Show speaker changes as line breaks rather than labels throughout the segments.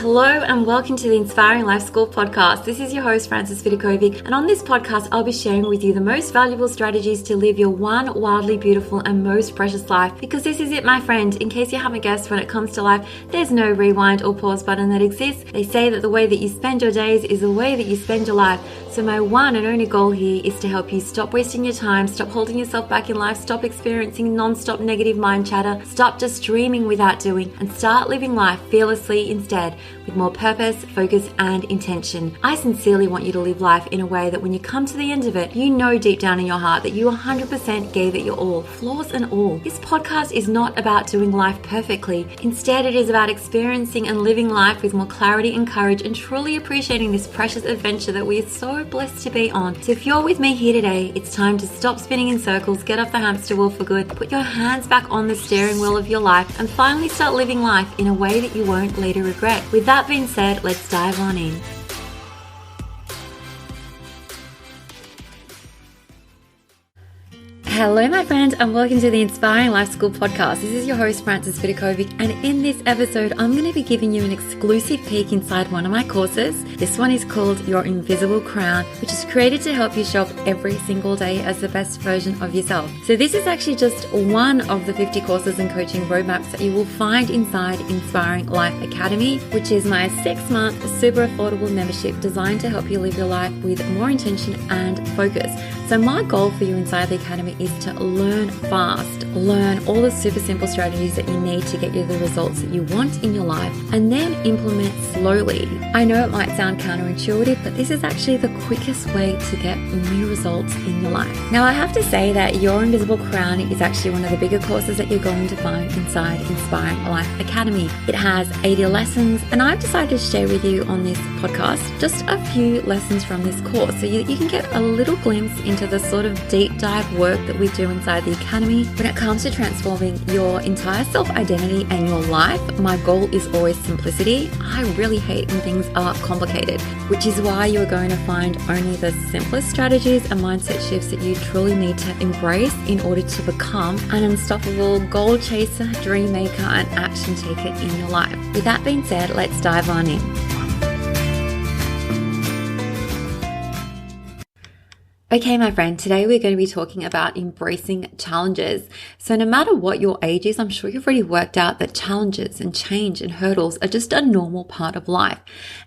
Hello and welcome to the Inspiring Life School podcast. This is your host, Frances Vidakovic, and on this podcast, I'll be sharing with you the most valuable strategies to live your one wildly beautiful and most precious life. Because this is it, my friend. In case you haven't guessed, when it comes to life, there's no rewind or pause button that exists. They say that the way that you spend your days is the way that you spend your life. So my one and only goal here is to help you stop wasting your time, stop holding yourself back in life, stop experiencing non-stop negative mind chatter, stop just dreaming without doing, and start living life fearlessly instead, with more purpose, focus, and intention. I sincerely want you to live life in a way that when you come to the end of it, you know deep down in your heart that you 100% gave it your all, flaws and all. This podcast is not about doing life perfectly. Instead, it is about experiencing and living life with more clarity and courage and truly appreciating this precious adventure that we are so blessed to be on. So if you're with me here today, it's time to stop spinning in circles, get off the hamster wheel for good, put your hands back on the steering wheel of your life, and finally start living life in a way that you won't later regret. With that being said, let's dive on in. Hello, my friend, and welcome to the Inspiring Life School podcast. This is your host, Frances Vidakovic, and in this episode, I'm going to be giving you an exclusive peek inside one of my courses. This one is called Your Invisible Crown, which is created to help you show up every single day as the best version of yourself. So this is actually just one of the 50 courses and coaching roadmaps that you will find inside Inspiring Life Academy, which is my 6-month super affordable membership designed to help you live your life with more intention and focus. So my goal for you inside the Academy is to learn fast, learn all the super simple strategies that you need to get you the results that you want in your life, and then implement slowly. I know it might sound counterintuitive, but this is actually the quickest way to get new results in your life. Now, I have to say that Your Invisible Crown is actually one of the bigger courses that you're going to find inside Inspiring Life Academy. It has 80 lessons, and I've decided to share with you on this podcast just a few lessons from this course so you can get a little glimpse into the sort of deep dive work that we do inside the Academy. When it comes to transforming your entire self-identity and your life, my goal is always simplicity. I really hate when things are complicated, which is why you're going to find only the simplest strategies and mindset shifts that you truly need to embrace in order to become an unstoppable goal chaser, dream maker, and action taker in your life. With that being said, let's dive on in. Okay, my friend, today we're going to be talking about embracing challenges. So no matter what your age is, I'm sure you've already worked out that challenges and change and hurdles are just a normal part of life.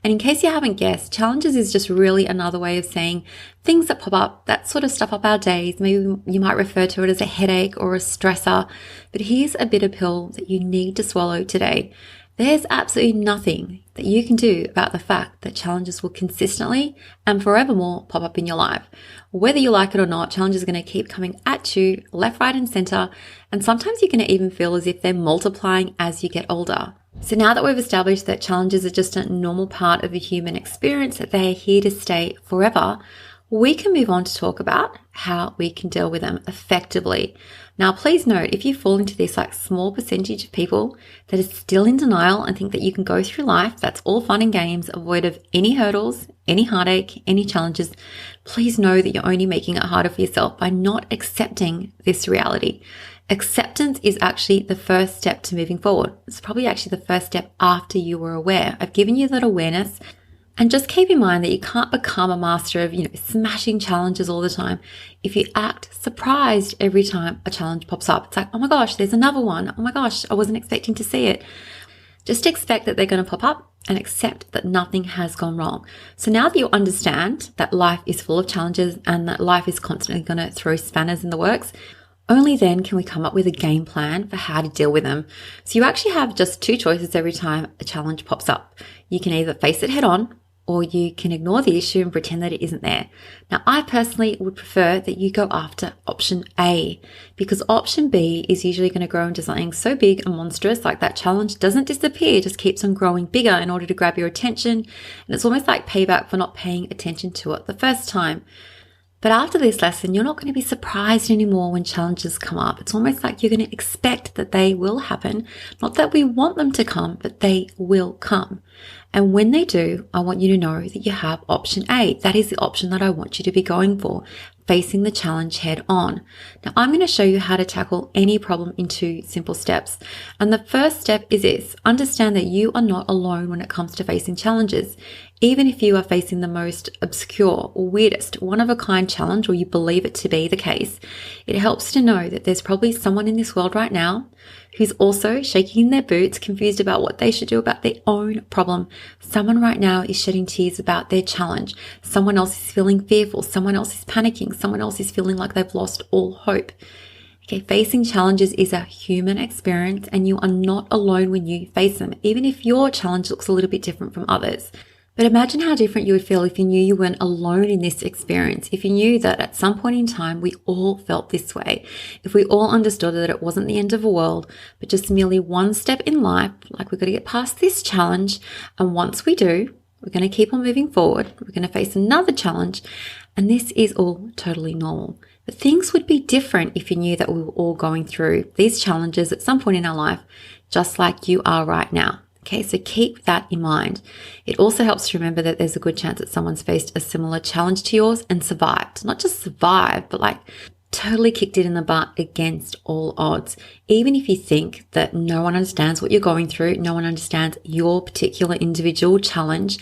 And in case you haven't guessed, challenges is just really another way of saying things that pop up, that sort of stuff up our days. Maybe you might refer to it as a headache or a stressor. But here's a bitter pill that you need to swallow today. There's absolutely nothing that you can do about the fact that challenges will consistently and forevermore pop up in your life. Whether you like it or not, challenges are going to keep coming at you left, right, and center. And sometimes you're going to even feel as if they're multiplying as you get older. So now that we've established that challenges are just a normal part of the human experience, that they're here to stay forever, we can move on to talk about how we can deal with them effectively. Now, please note, if you fall into this small percentage of people that is still in denial and think that you can go through life, that's all fun and games, avoid of any hurdles, any heartache, any challenges, please know that you're only making it harder for yourself by not accepting this reality. Acceptance is actually the first step to moving forward. It's probably actually the first step after you were aware. I've given you that awareness. And just keep in mind that you can't become a master of, smashing challenges all the time. If you act surprised every time a challenge pops up, it's like, oh my gosh, there's another one. Oh my gosh, I wasn't expecting to see it. Just expect that they're going to pop up and accept that nothing has gone wrong. So now that you understand that life is full of challenges and that life is constantly going to throw spanners in the works, only then can we come up with a game plan for how to deal with them. So you actually have just two choices every time a challenge pops up. You can either face it head on, or you can ignore the issue and pretend that it isn't there. Now, I personally would prefer that you go after option A, because option B is usually going to grow into something so big and monstrous, like that challenge doesn't disappear, it just keeps on growing bigger in order to grab your attention. And it's almost like payback for not paying attention to it the first time. But after this lesson, you're not going to be surprised anymore when challenges come up. It's almost like you're going to expect that they will happen. Not that we want them to come, but they will come. And when they do, I want you to know that you have option A. That is the option that I want you to be going for. facing the challenge head on. Now, I'm going to show you how to tackle any problem in 2 simple steps. And the first step is this: understand that you are not alone when it comes to facing challenges. Even if you are facing the most obscure or weirdest, one-of-a-kind challenge, or you believe it to be the case, it helps to know that there's probably someone in this world right now who's also shaking in their boots, confused about what they should do about their own problem. Someone right now is shedding tears about their challenge. Someone else is feeling fearful. Someone else is panicking. Someone else is feeling like they've lost all hope. Okay, facing challenges is a human experience, and you are not alone when you face them, even if your challenge looks a little bit different from others. But imagine how different you would feel if you knew you weren't alone in this experience, if you knew that at some point in time we all felt this way, if we all understood that it wasn't the end of the world, but just merely one step in life, like we've got to get past this challenge, and once we do, we're going to keep on moving forward, we're going to face another challenge, and this is all totally normal. But things would be different if you knew that we were all going through these challenges at some point in our life, just like you are right now. Okay, so keep that in mind. It also helps to remember that there's a good chance that someone's faced a similar challenge to yours and survived. Not just survived, but like totally kicked it in the butt against all odds. Even if you think that no one understands what you're going through, no one understands your particular individual challenge,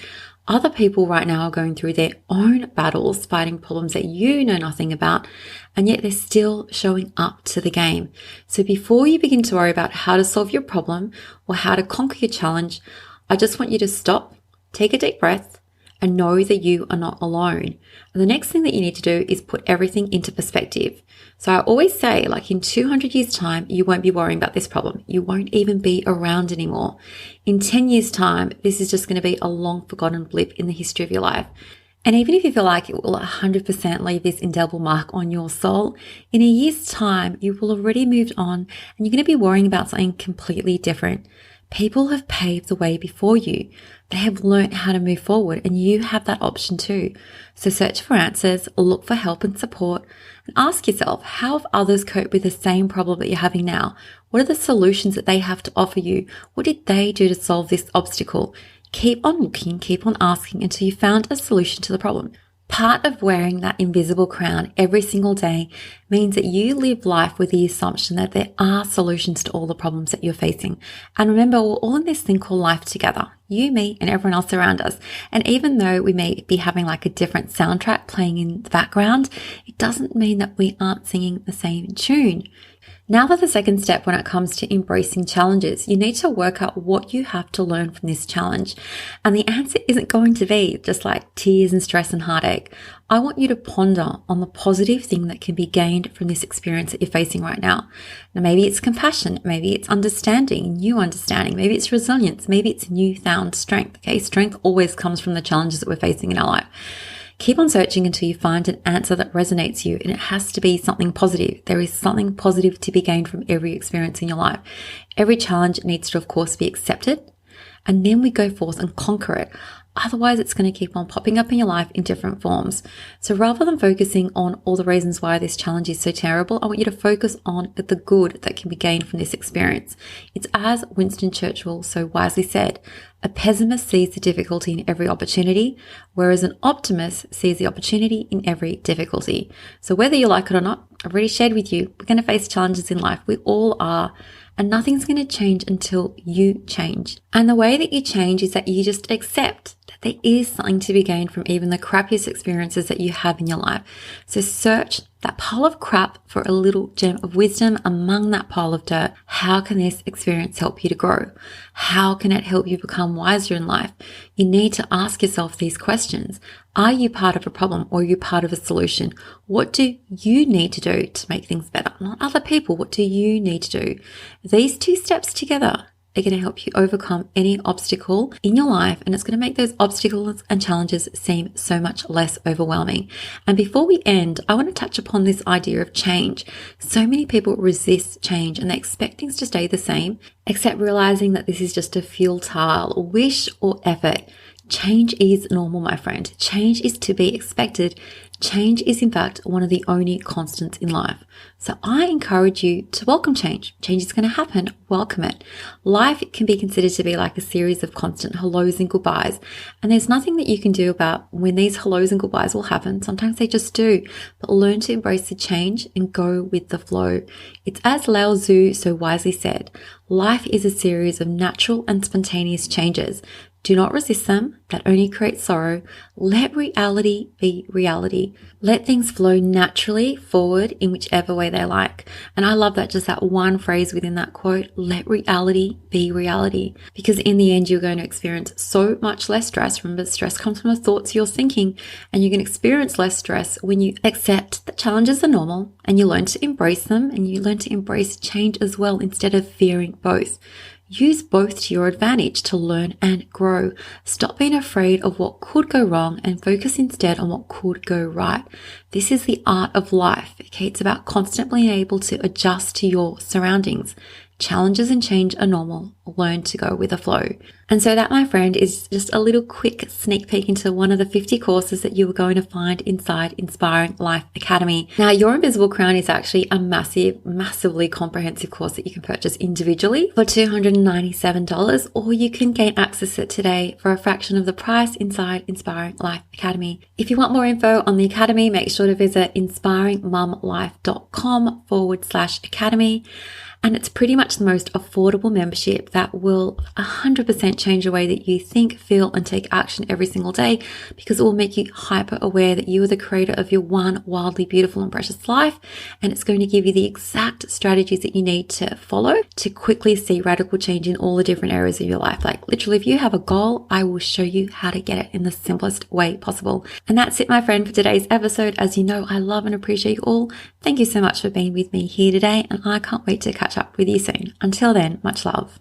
other people right now are going through their own battles, fighting problems that you know nothing about, and yet they're still showing up to the game. So before you begin to worry about how to solve your problem or how to conquer your challenge, I just want you to stop, take a deep breath, and know that you are not alone. And the next thing that you need to do is put everything into perspective. So I always say, like, in 200 years' time, you won't be worrying about this problem. You won't even be around anymore. In 10 years' time, this is just going to be a long forgotten blip in the history of your life. And even if you feel like it will 100% leave this indelible mark on your soul, in a year's time, you will already moved on and you're going to be worrying about something completely different. People have paved the way before you. They have learned how to move forward, and you have that option too. So search for answers, look for help and support, and ask yourself, how have others coped with the same problem that you're having now? What are the solutions that they have to offer you? What did they do to solve this obstacle? Keep on looking, keep on asking until you found a solution to the problem. Part of wearing that invisible crown every single day means that you live life with the assumption that there are solutions to all the problems that you're facing. And remember, we're all in this thing called life together. You, me, and everyone else around us. And even though we may be having like a different soundtrack playing in the background, it doesn't mean that we aren't singing the same tune. Now for the second step when it comes to embracing challenges, you need to work out what you have to learn from this challenge. And the answer isn't going to be just like tears and stress and heartache. I want you to ponder on the positive thing that can be gained from this experience that you're facing right now. Now, maybe it's compassion, maybe it's understanding, new understanding, maybe it's resilience, maybe it's newfound strength. Okay, strength always comes from the challenges that we're facing in our life. Keep on searching until you find an answer that resonates you, and it has to be something positive. There is something positive to be gained from every experience in your life. Every challenge needs to, of course, be accepted, and then we go forth and conquer it. Otherwise, it's going to keep on popping up in your life in different forms. So rather than focusing on all the reasons why this challenge is so terrible, I want you to focus on the good that can be gained from this experience. It's as Winston Churchill so wisely said, a pessimist sees the difficulty in every opportunity, whereas an optimist sees the opportunity in every difficulty. So whether you like it or not, I've already shared with you, we're going to face challenges in life. We all are. And nothing's going to change until you change. And the way that you change is that you just accept that there is something to be gained from even the crappiest experiences that you have in your life. So search that pile of crap for a little gem of wisdom among that pile of dirt. How can this experience help you to grow? How can it help you become wiser in life? You need to ask yourself these questions. Are you part of a problem or are you part of a solution? What do you need to do to make things better? Not other people. What do you need to do? These two steps together are going to help you overcome any obstacle in your life, and it's going to make those obstacles and challenges seem so much less overwhelming. And before we end, I want to touch upon this idea of change. So many people resist change and they expect things to stay the same, except realizing that this is just a futile wish or effort. Change is normal, my friend. Change is to be expected. Change is, in fact, one of the only constants in life. So I encourage you to welcome change. Change is going to happen. Welcome it. Life can be considered to be like a series of constant hellos and goodbyes. And there's nothing that you can do about when these hellos and goodbyes will happen. Sometimes they just do. But learn to embrace the change and go with the flow. It's as Lao Tzu so wisely said, life is a series of natural and spontaneous changes. Do not resist them. That only creates sorrow. Let reality be reality. Let things flow naturally forward in whichever way they like. And I love that, just that one phrase within that quote, let reality be reality. Because in the end, you're going to experience so much less stress. Remember, stress comes from the thoughts you're thinking, and you can experience less stress when you accept that challenges are normal and you learn to embrace them, and you learn to embrace change as well instead of fearing both. Use both to your advantage to learn and grow. Stop being afraid of what could go wrong and focus instead on what could go right. This is the art of life. Okay, it's about constantly being able to adjust to your surroundings. Challenges and change are normal. Learn to go with the flow. And so that, my friend, is just a little quick sneak peek into one of the 50 courses that you are going to find inside Inspiring Life Academy. Now, Your Invisible Crown is actually a massively comprehensive course that you can purchase individually for $297, or you can gain access to it today for a fraction of the price inside Inspiring Life Academy. If you want more info on the Academy, make sure to visit inspiringmumlife.com/academy. And it's pretty much the most affordable membership that will 100% change the way that you think, feel, and take action every single day, because it will make you hyper aware that you are the creator of your one wildly beautiful and precious life. And it's going to give you the exact strategies that you need to follow to quickly see radical change in all the different areas of your life. Like literally, if you have a goal, I will show you how to get it in the simplest way possible. And that's it, my friend, for today's episode. As you know, I love and appreciate you all. Thank you so much for being with me here today, and I can't wait to catch up with you soon. Until then, much love.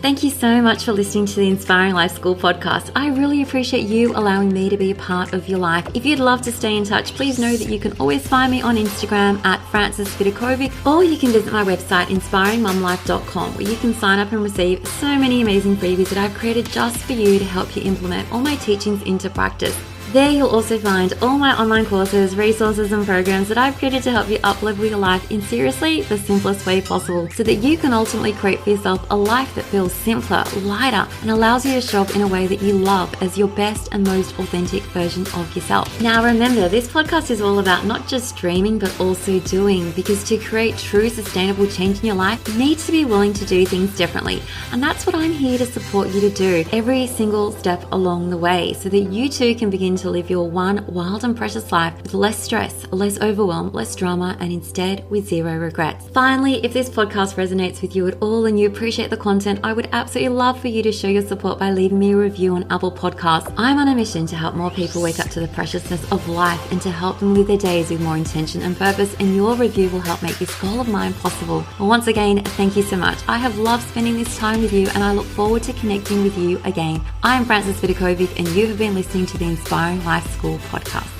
Thank you so much for listening to the Inspiring Life School podcast. I really appreciate you allowing me to be a part of your life. If you'd love to stay in touch, please know that you can always find me on Instagram at Vidakovic, or you can visit my website, inspiringmumlife.com, where you can sign up and receive so many amazing freebies that I've created just for you to help you implement all my teachings into practice. There you'll also find all my online courses, resources, and programs that I've created to help you uplevel your life in seriously the simplest way possible, so that you can ultimately create for yourself a life that feels simpler, lighter, and allows you to show up in a way that you love as your best and most authentic version of yourself. Now remember, this podcast is all about not just dreaming, but also doing, because to create true sustainable change in your life, you need to be willing to do things differently. And that's what I'm here to support you to do every single step along the way, so that you too can begin to live your one wild and precious life with less stress, less overwhelm, less drama, and instead with zero regrets. Finally, if this podcast resonates with you at all and you appreciate the content, I would absolutely love for you to show your support by leaving me a review on Apple Podcasts. I'm on a mission to help more people wake up to the preciousness of life and to help them live their days with more intention and purpose, and your review will help make this goal of mine possible. Well, once again, thank you so much. I have loved spending this time with you, and I look forward to connecting with you again. I'm Vidakovic, and you have been listening to the Inspiring Life School podcast.